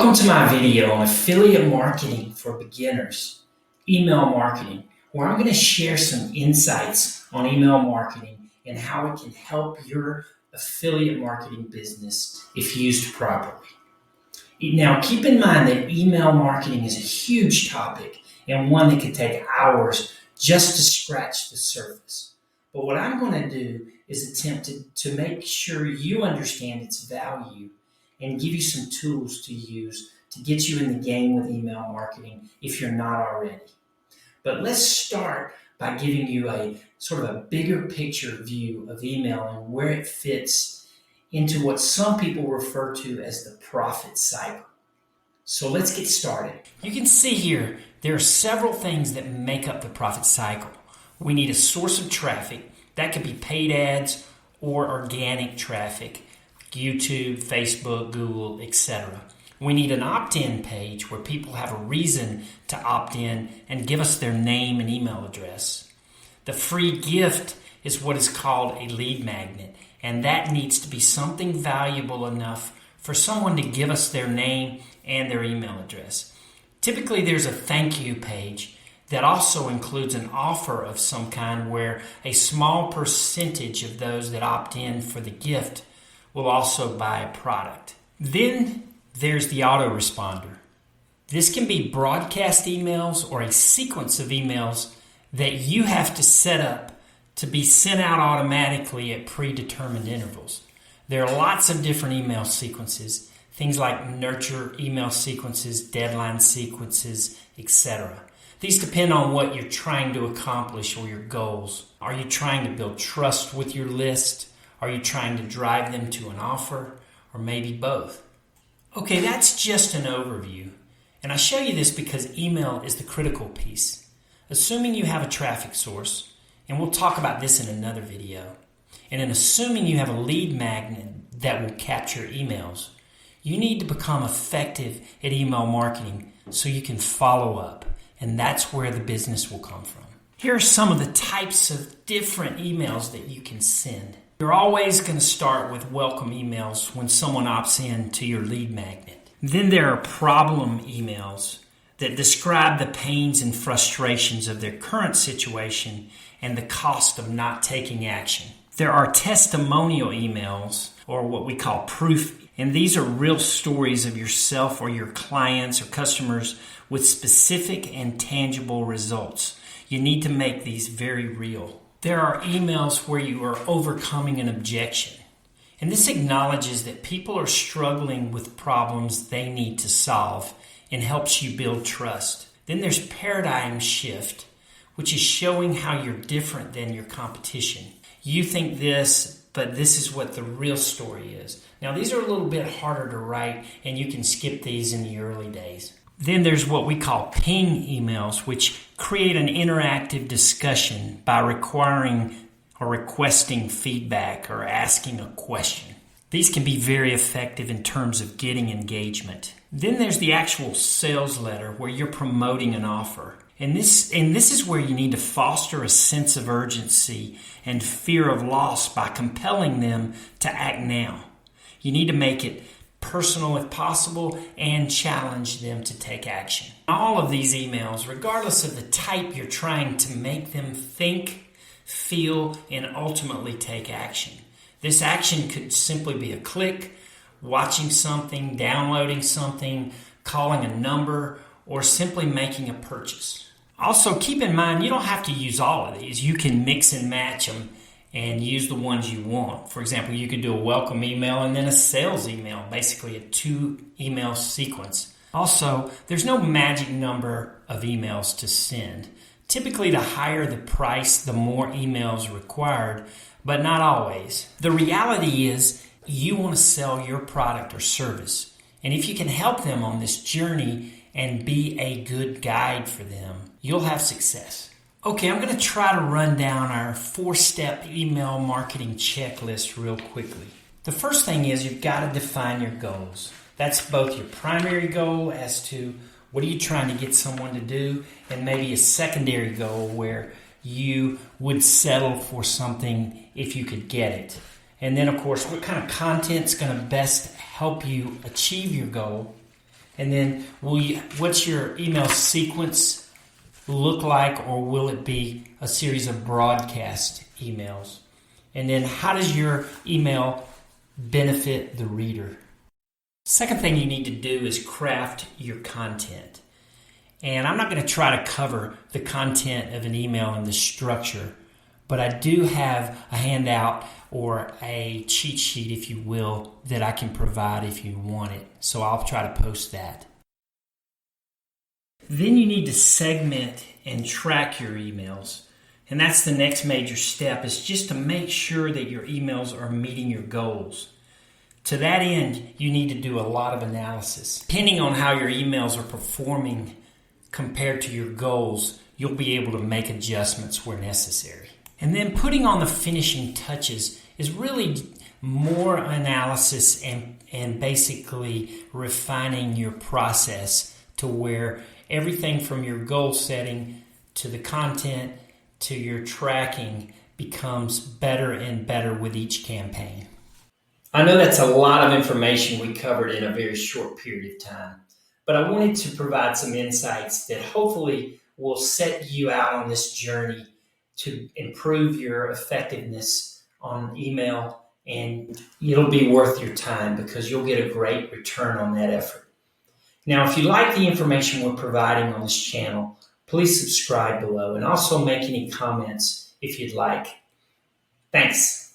Welcome to my video on affiliate marketing for beginners, email marketing, where I'm going to share some insights on email marketing and how it can help your affiliate marketing business if used properly. Now, keep in mind that email marketing is a huge topic and one that could take hours just to scratch the surface. But what I'm going to do is attempt to make sure you understand its value and give you some tools to use to get you in the game with email marketing if you're not already. But let's start by giving you a sort of a bigger picture view of email and where it fits into what some people refer to as the profit cycle. So let's get started. You can see here there are several things that make up the profit cycle. We need a source of traffic. That could be paid ads or organic traffic. YouTube, Facebook, Google, etc. We need an opt-in page where people have a reason to opt in and give us their name and email address. The free gift is what is called a lead magnet, and that needs to be something valuable enough for someone to give us their name and their email address. Typically, there's a thank you page that also includes an offer of some kind where a small percentage of those that opt in for the gift will also buy a product. Then there's the autoresponder. This can be broadcast emails or a sequence of emails that you have to set up to be sent out automatically at predetermined intervals. There are lots of different email sequences, things like nurture email sequences, deadline sequences, etc. These depend on what you're trying to accomplish or your goals. Are you trying to build trust with your list? Are you trying to drive them to an offer, or maybe both? Okay, that's just an overview. And I show you this because email is the critical piece. Assuming you have a traffic source, and we'll talk about this in another video, and in assuming you have a lead magnet that will capture emails, you need to become effective at email marketing so you can follow up, and that's where the business will come from. Here are some of the types of different emails that you can send. You're always going to start with welcome emails when someone opts in to your lead magnet. Then there are problem emails that describe the pains and frustrations of their current situation and the cost of not taking action. There are testimonial emails, or what we call proof, and these are real stories of yourself or your clients or customers with specific and tangible results. You need to make these very real. There are emails where you are overcoming an objection. And this acknowledges that people are struggling with problems they need to solve and helps you build trust. Then there's paradigm shift, which is showing how you're different than your competition. You think this, but this is what the real story is. Now, these are a little bit harder to write, and you can skip these in the early days. Then there's what we call ping emails, which create an interactive discussion by requiring or requesting feedback or asking a question. These can be very effective in terms of getting engagement. Then there's the actual sales letter where you're promoting an offer. And this is where you need to foster a sense of urgency and fear of loss by compelling them to act now. You need to make it personal if possible, and challenge them to take action. All of these emails, regardless of the type, you're trying to make them think, feel, and ultimately take action. This action could simply be a click, watching something, downloading something, calling a number, or simply making a purchase. Also, keep in mind, you don't have to use all of these. You can mix and match them and use the ones you want. For example, you could do a welcome email and then a sales email, basically a 2-email sequence. Also, there's no magic number of emails to send. Typically, the higher the price, the more emails required, but not always. The reality is you want to sell your product or service. And if you can help them on this journey and be a good guide for them, you'll have success. Okay, I'm going to try to run down our 4-step email marketing checklist real quickly. The first thing is you've got to define your goals. That's both your primary goal as to what are you trying to get someone to do, and maybe a secondary goal where you would settle for something if you could get it. And then, of course, what kind of content's going to best help you achieve your goal. And then what's your email sequence look like, or will it be a series of broadcast emails? And then how does your email benefit the reader? Second thing you need to do is craft your content. And I'm not going to try to cover the content of an email and the structure, but I do have a handout or a cheat sheet, if you will, that I can provide if you want it. So I'll try to post that. Then you need to segment and track your emails. And that's the next major step, is just to make sure that your emails are meeting your goals. To that end, you need to do a lot of analysis. Depending on how your emails are performing compared to your goals, you'll be able to make adjustments where necessary. And then putting on the finishing touches is really more analysis and basically refining your process to where everything from your goal setting to the content to your tracking becomes better and better with each campaign. I know that's a lot of information we covered in a very short period of time, but I wanted to provide some insights that hopefully will set you out on this journey to improve your effectiveness on email, and it'll be worth your time because you'll get a great return on that effort. Now, if you like the information we're providing on this channel, please subscribe below and also make any comments if you'd like. Thanks.